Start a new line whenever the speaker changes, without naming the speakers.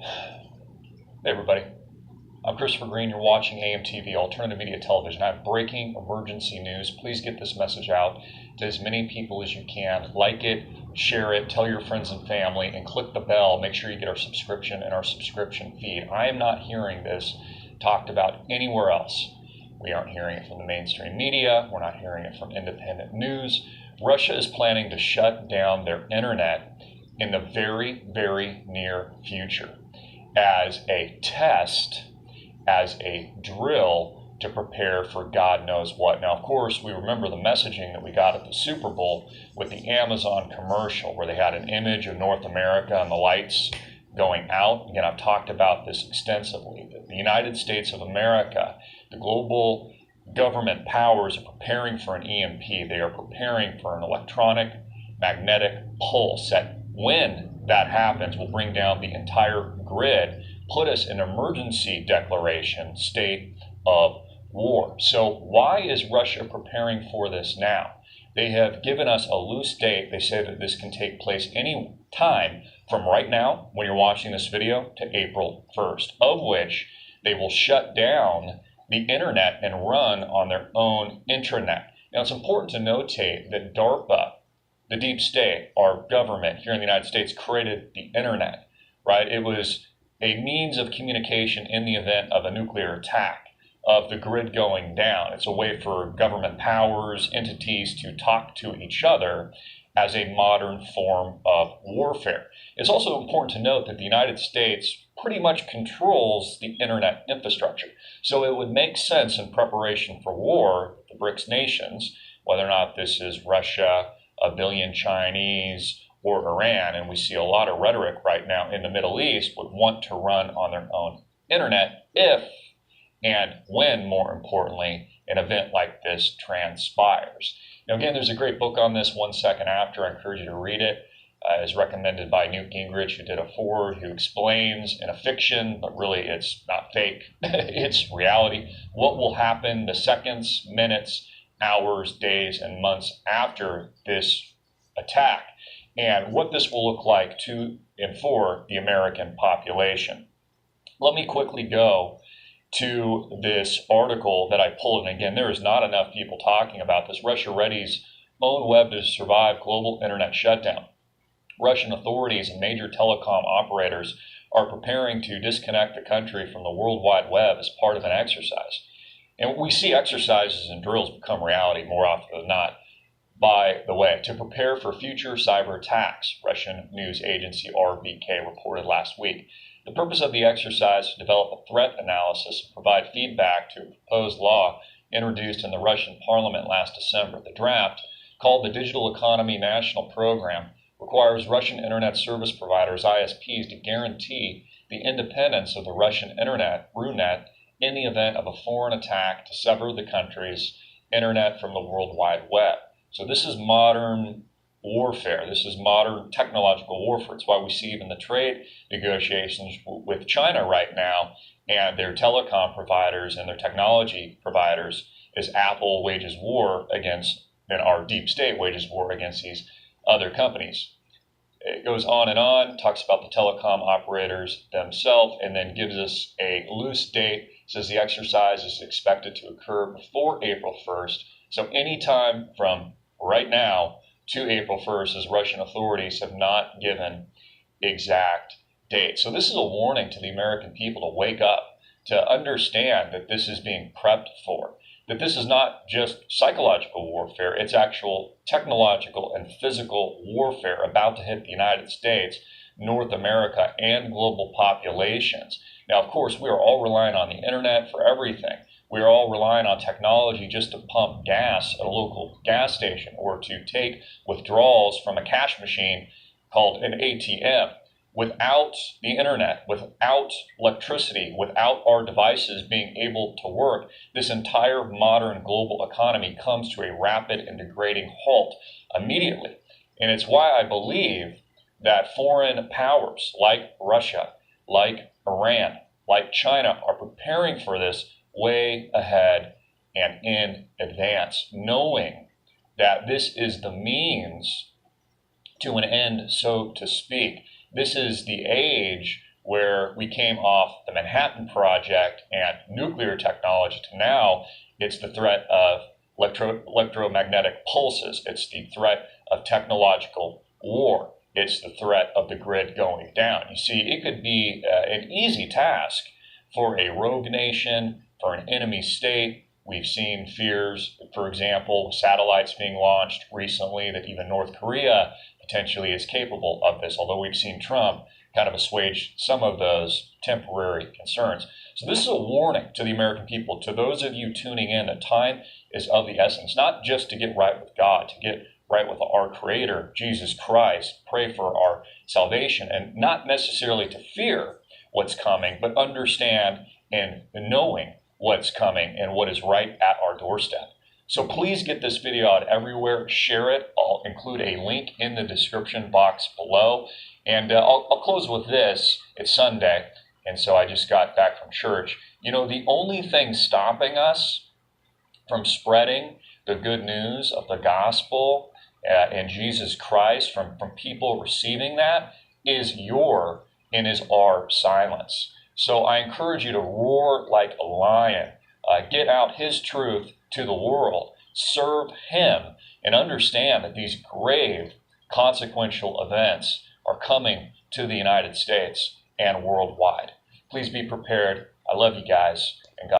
Hey everybody, I'm Christopher Green. You're watching AMTV, Alternative Media Television. I have breaking emergency news. Please get this message out to as many people as you can. Like it, share it, tell your friends and family, and click the bell. Make sure you get our subscription and our subscription feed. I am not hearing this talked about anywhere else. We aren't hearing it from the mainstream media. We're not hearing it from independent news. Russia is planning to shut down their internet in the very, very near future as a test, as a drill to prepare for God knows what. Now, of course, we remember the messaging that we got at the Super Bowl with the Amazon commercial where they had an image of North America and the lights going out. Again, I've talked about this extensively. The United States of America, the global government powers are preparing for an EMP. They are preparing for an electronic magnetic pulse that, when that happens, will bring down the entire grid, put us in emergency declaration state of war. So why is Russia preparing for this now? They have given us a loose date. They say that this can take place any time from right now, when you're watching this video, to April 1st, of which they will shut down the internet and run on their own intranet. Now, it's important to notate that DARPA, the deep state, our government here in the United States, created the internet, right? It was a means of communication in the event of a nuclear attack, of the grid going down. It's a way for government powers, entities to talk to each other as a modern form of warfare. It's also important to note that the United States pretty much controls the internet infrastructure. So it would make sense in preparation for war, the BRICS nations, whether or not this is Russia, a billion Chinese, or Iran, and we see a lot of rhetoric right now in the Middle East, would want to run on their own internet if and when, more importantly, an event like this transpires. Now, again, there's a great book on this, 1 Second After. I encourage you to read it. It's recommended by Newt Gingrich, who did a foreword, who explains in a fiction, but really it's not fake, it's reality, what will happen the seconds, minutes, hours, days, and months after this attack, and what this will look like to and for the American population. Let me quickly go to this article that I pulled, and again, there is not enough people talking about this. Russia Ready's own web to survive global internet shutdown. Russian authorities and major telecom operators are preparing to disconnect the country from the World Wide Web as part of an exercise. And we see exercises and drills become reality more often than not. By the way, to prepare for future cyber attacks, Russian news agency RBK reported last week. The purpose of the exercise is to develop a threat analysis and provide feedback to a proposed law introduced in the Russian parliament last December. The draft, called the Digital Economy National Program, requires Russian internet service providers, ISPs, to guarantee the independence of the Russian internet, RUNET, in the event of a foreign attack to sever the country's internet from the World Wide Web. So this is modern warfare. This is modern technological warfare. It's why we see even the trade negotiations with China right now and their telecom providers and their technology providers as Apple wages war against, and our deep state wages war against these other companies. It goes on, talks about the telecom operators themselves, and then gives us a loose date. Says the exercise is expected to occur before April 1st. So anytime from right now to April 1st, as Russian authorities have not given exact dates. So this is a warning to the American people to wake up, to understand that this is being prepped for, that this is not just psychological warfare, it's actual technological and physical warfare about to hit the United States, North America, and global populations. Now, of course, we are all relying on the internet for everything. We are all relying on technology just to pump gas at a local gas station or to take withdrawals from a cash machine called an ATM. Without the internet, without electricity, without our devices being able to work, this entire modern global economy comes to a rapid and degrading halt immediately. And it's why I believe that foreign powers like Russia, like Iran, like China are preparing for this way ahead and in advance, knowing that this is the means to an end, so to speak. This is the age where we came off the Manhattan Project and nuclear technology to now it's the threat of electromagnetic pulses. It's the threat of technological war. It's the threat of the grid going down. You see, it could be an easy task for a rogue nation, for an enemy state. We've seen fears, for example, satellites being launched recently that even North Korea potentially is capable of this, although we've seen Trump kind of assuage some of those temporary concerns. So this is a warning to the American people, to those of you tuning in, that time is of the essence, not just to get right with God, to get right with our Creator, Jesus Christ, pray for our salvation, and not necessarily to fear what's coming, but understand and knowing what's coming and what is right at our doorstep. So please get this video out everywhere, share it. I'll include a link in the description box below. And I'll close with this. It's Sunday, and so I just got back from church. You know, the only thing stopping us from spreading the good news of the gospel and Jesus Christ, from people receiving that, is your and is our silence. So I encourage you to roar like a lion. Get out his truth to the world. Serve him and understand that these grave consequential events are coming to the United States and worldwide. Please be prepared. I love you guys.